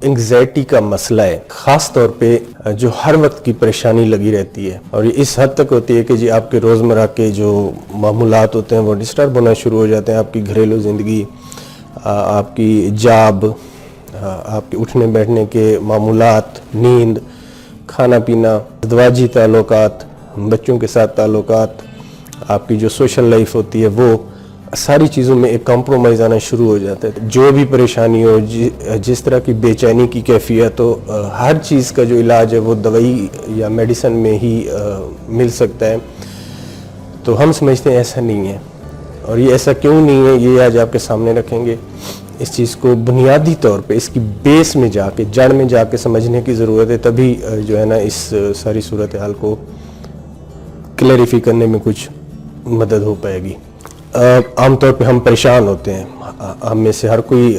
Anxiety کا مسئلہ ہے، خاص طور پہ جو ہر وقت کی پریشانی لگی رہتی ہے، اور یہ اس حد تک ہوتی ہے کہ جی آپ کے روزمرہ کے جو معمولات ہوتے ہیں وہ ڈسٹرب ہونا شروع ہو جاتے ہیں، آپ کی گھریلو زندگی، آپ کی جاب، آپ کے اٹھنے بیٹھنے کے معمولات، نیند، کھانا پینا، ازدواجی تعلقات، بچوں کے ساتھ تعلقات، آپ کی جو سوشل لائف ہوتی ہے، وہ ساری چیزوں میں ایک کمپرومائز آنا شروع ہو جاتا ہے۔ جو بھی پریشانی ہو، جس طرح کی بے چینی کی کیفیت ہو، ہر چیز کا جو علاج ہے وہ دوائی یا میڈیسن میں ہی مل سکتا ہے۔ تو ہم سمجھتے ہیں ایسا نہیں ہے، اور یہ ایسا کیوں نہیں ہے یہ آج آپ کے سامنے رکھیں گے۔ اس چیز کو بنیادی طور پہ اس کی بیس میں جا کے، جڑ میں جا کے سمجھنے کی ضرورت ہے، تبھی جو ہے نا اس ساری صورتحال کو کلیریفی کرنے میں کچھ مدد ہو پائے گی۔ عام طور پہ ہم پریشان ہوتے ہیں، ہم میں سے ہر کوئی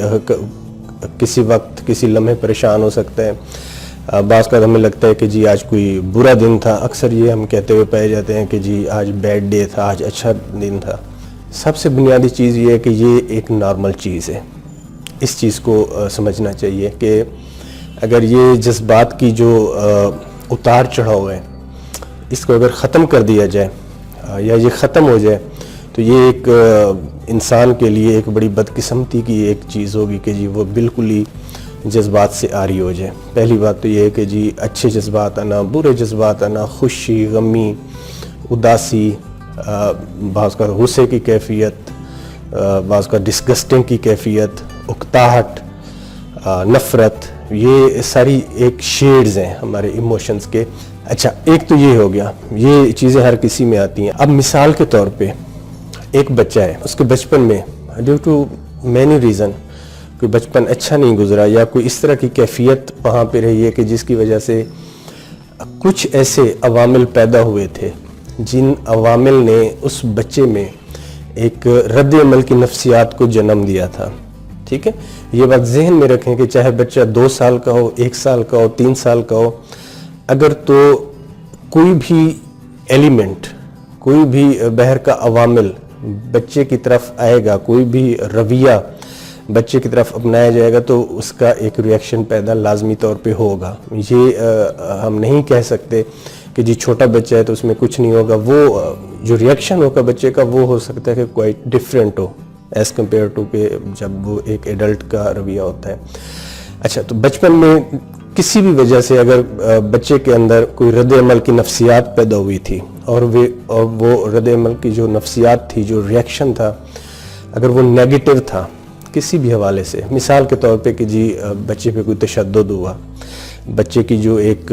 کسی وقت کسی لمحے پریشان ہو سکتا ہے۔ بعض کا ہمیں لگتا ہے کہ جی آج کوئی برا دن تھا، اکثر یہ ہم کہتے ہوئے پائے جاتے ہیں کہ جی آج بیڈ ڈے تھا، آج اچھا دن تھا۔ سب سے بنیادی چیز یہ ہے کہ یہ ایک نارمل چیز ہے، اس چیز کو سمجھنا چاہیے کہ اگر یہ جذبات کی جو اتار چڑھاؤ ہے، اس کو اگر ختم کر دیا جائے یا یہ ختم ہو جائے تو یہ ایک انسان کے لیے ایک بڑی بدقسمتی کی ایک چیز ہوگی کہ جی وہ بالکل ہی جذبات سے عاری ہو جائے۔ پہلی بات تو یہ ہے کہ جی اچھے جذبات آنا، برے جذبات آنا، خوشی، غمی، اداسی، بعض کا غصے کی کیفیت، بعض کا ڈسگسٹنگ کی کیفیت، اکتاہٹ، نفرت، یہ ساری ایک شیڈز ہیں ہمارے ایموشنز کے۔ اچھا، ایک تو یہ ہو گیا، یہ چیزیں ہر کسی میں آتی ہیں۔ اب مثال کے طور پہ ایک بچہ ہے، اس کے بچپن میں ڈیو ٹو مینی ریزن کوئی بچپن اچھا نہیں گزرا، یا کوئی اس طرح کی کیفیت وہاں پہ رہی ہے کہ جس کی وجہ سے کچھ ایسے عوامل پیدا ہوئے تھے جن عوامل نے اس بچے میں ایک رد عمل کی نفسیات کو جنم دیا تھا۔ ٹھیک ہے، یہ بات ذہن میں رکھیں کہ چاہے بچہ 2 سال کا ہو، 1 سال کا ہو، 3 سال کا ہو، اگر تو کوئی بھی ایلیمنٹ، کوئی بھی بہر کا عوامل بچے کی طرف آئے گا، کوئی بھی رویہ بچے کی طرف اپنایا جائے گا، تو اس کا ایک ریئیکشن پیدا لازمی طور پہ ہوگا۔ یہ ہم نہیں کہہ سکتے کہ جی چھوٹا بچہ ہے تو اس میں کچھ نہیں ہوگا، وہ جو ریئیکشن ہوگا بچے کا وہ ہو سکتا ہے کہ کوائٹ ڈیفرنٹ ہو ایز کمپیئر ٹو کہ جب وہ ایک ایڈلٹ کا رویہ ہوتا ہے۔ اچھا، تو بچپن میں کسی بھی وجہ سے اگر بچے کے اندر کوئی رد عمل کی نفسیات پیدا ہوئی تھی، اور وہ رد عمل کی جو نفسیات تھی، جو ریئیکشن تھا، اگر وہ نیگیٹو تھا کسی بھی حوالے سے، مثال کے طور پہ کہ جی بچے پہ کوئی تشدد ہوا، بچے کی جو ایک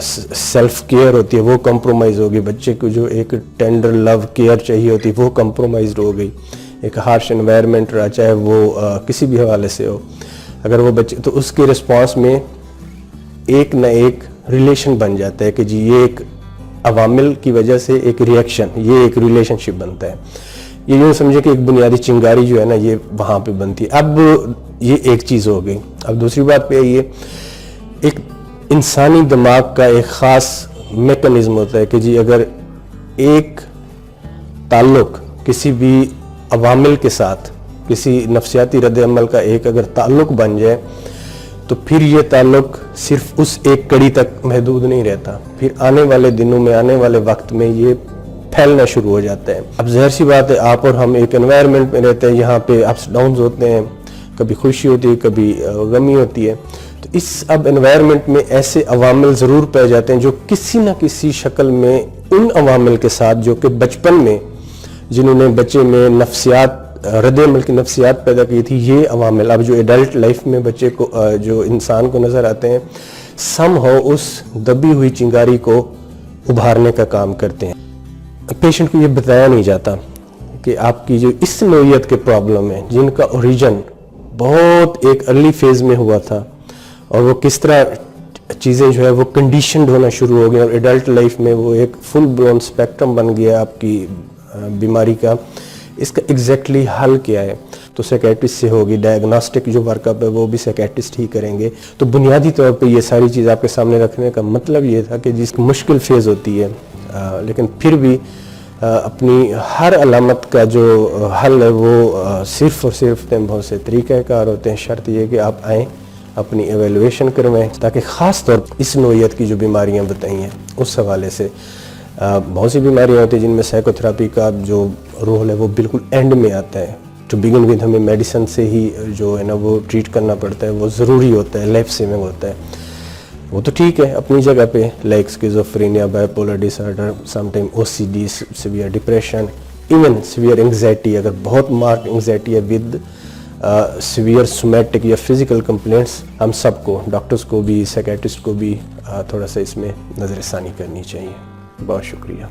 سیلف کیئر ہوتی ہے وہ کمپرومائز ہو گئی، بچے کو جو ایک ٹینڈر لو کیئر چاہیے ہوتی ہے وہ کمپرومائزڈ ہو گئی، ایک ہارش انوائرمنٹ رہا، چاہے وہ کسی بھی حوالے سے ہو، اگر وہ بچے، تو اس کے رسپانس میں ایک نہ ایک ریلیشن بن جاتا ہے کہ جی یہ ایک عوامل کی وجہ سے ایک ریئیکشن، یہ ایک ریلیشن شپ بنتا ہے۔ یہ یوں سمجھے کہ ایک بنیادی چنگاری جو ہے نا یہ وہاں پہ بنتی ہے۔ اب یہ ایک چیز ہو گئی۔ اب دوسری بات پہ یہ ایک انسانی دماغ کا ایک خاص میکانزم ہوتا ہے کہ جی اگر ایک تعلق کسی بھی عوامل کے ساتھ، کسی نفسیاتی رد عمل کا ایک اگر تعلق بن جائے تو پھر یہ تعلق صرف اس ایک کڑی تک محدود نہیں رہتا، پھر آنے والے دنوں میں، آنے والے وقت میں یہ پھیلنا شروع ہو جاتا ہے۔ اب ظاہر سی بات ہے، آپ اور ہم ایک انوائرمنٹ میں رہتے ہیں، یہاں پہ اپس ڈاؤنز ہوتے ہیں، کبھی خوشی ہوتی ہے، کبھی غمی ہوتی ہے، تو اس اب انوائرمنٹ میں ایسے عوامل ضرور پائے جاتے ہیں جو کسی نہ کسی شکل میں ان عوامل کے ساتھ جو کہ بچپن میں جنہوں نے بچے میں نفسیات، رد عمل کی نفسیات پیدا کی تھی، یہ عوامل اب جو ایڈلٹ لائف میں بچے کو، جو انسان کو نظر آتے ہیں، سم ہو اس دبی ہوئی چنگاری کو ابھارنے کا کام کرتے ہیں۔ پیشنٹ کو یہ بتایا نہیں جاتا کہ آپ کی جو اس نوعیت کے پرابلم ہیں جن کا اوریجن بہت ایک ارلی فیز میں ہوا تھا، اور وہ کس طرح چیزیں جو ہے وہ کنڈیشنڈ ہونا شروع ہو گئی، اور ایڈلٹ لائف میں وہ ایک فل بلون اسپیکٹرم بن گیا آپ کی بیماری کا، اس کا ایگزیکٹلی حل کیا ہے، تو سیکیٹرسٹ سے ہوگی۔ ڈائگنوسٹک جو ورک اپ ہے وہ بھی سیکیٹرسٹ ہی کریں گے۔ تو بنیادی طور پہ یہ ساری چیز آپ کے سامنے رکھنے کا مطلب یہ تھا کہ جس مشکل فیز ہوتی ہے، لیکن پھر بھی اپنی ہر علامت کا جو حل ہے وہ صرف اور صرف بہت سے طریقہ کار ہوتے ہیں، شرط یہ کہ آپ آئیں، اپنی ایویلویشن کروائیں تاکہ خاص طور پر اس نوعیت کی جو بیماریاں بتائی ہیں اس حوالے سے بہت سی بیماریاں ہوتی ہیں جن میں سائیکو تھراپی کا جو رول ہے وہ بالکل اینڈ میں آتا ہے. ٹو بگن ود ہمیں میڈیسن سے ہی جو ہے نا وہ ٹریٹ کرنا پڑتا ہے, وہ ضروری ہوتا ہے, لائف سیونگ ہوتا ہے. وہ تو ٹھیک ہے اپنی جگہ پہ, like schizophrenia, bipolar disorder, some time O C D, severe depression, even severe anxiety. اگر بہت مارک انگزائٹی ہے ود سیویئر سومیٹک یا فزیکل کمپلینٹس, ہم سب کو, ڈاکٹرز کو بھی, سائیکیٹرسٹ کو بھی تھوڑا سا اس میں نظر ثانی کرنی چاہیے. بہت شکریہ.